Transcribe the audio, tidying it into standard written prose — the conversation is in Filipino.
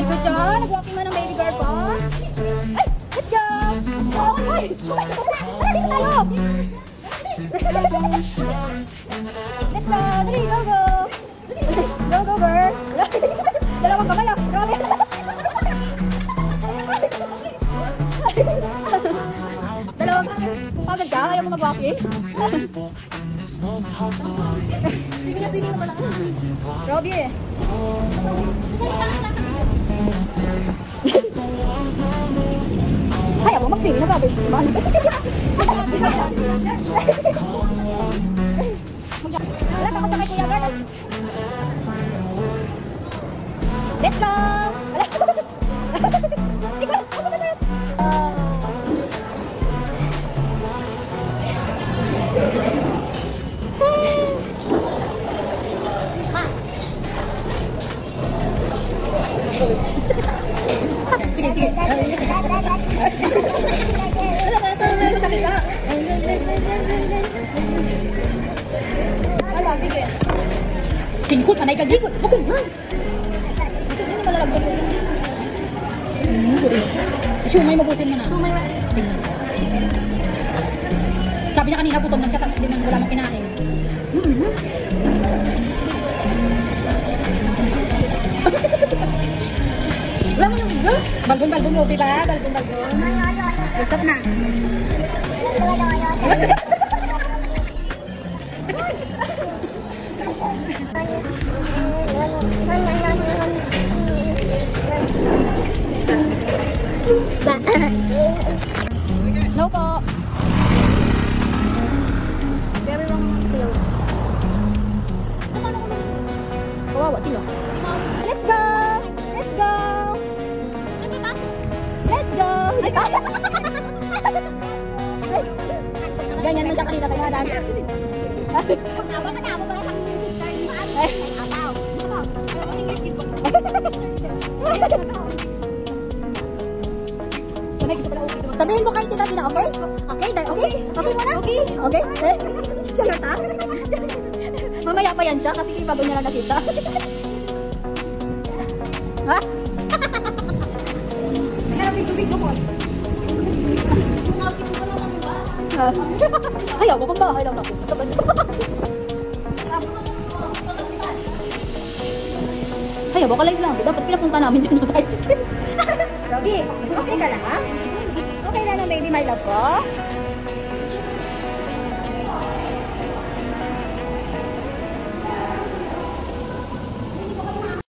Good job. Nag-walking man ang baby girl ko. Ay! Let's go! Oh, ay! Dito tayo! Let's go! Dali, go, go! Go, go, girl! Dalawang kamay ah! Grabe! Dalawang... Pagod ka? Ayaw mo mag-walking? Swimming naman ako. Grabe eh. Ayaw mo mag-swimming na grabe. Wala ka sa kay Kuya Garnet. Let's go! Ikaw! Ano ba na? Sige, sige. Ala, sige. Tingkot, panay ka gikot. Huwag kang man. Hindi malalagdag na. Sumay, mabusin mo na. Sumay, sabi niya kanina, gutom na siya. Tapos hindi man wala mong kinain. Wala mo yung balbon, Ruby ba? Balbon. Usap na. No po. Very wrong sales. Kawawa sila. Let's go! Let's go! Let's go! Ganyan na siya kanina kaya lang. Sabihin mo kay Tita Tina, okay? Okay? Okay? Okay mo na? Okay? Okay? Siya na ta? Mamaya pa yan siya kasi bago niya lang nakita. Ha? Big-big mo. Ayaw, bukang bahay lang ako. Ayaw, baka live lang. Dapat pinapunta namin dyan ng tricycle. Rogi, okay ka lang ha? Okay na baby, my love ko?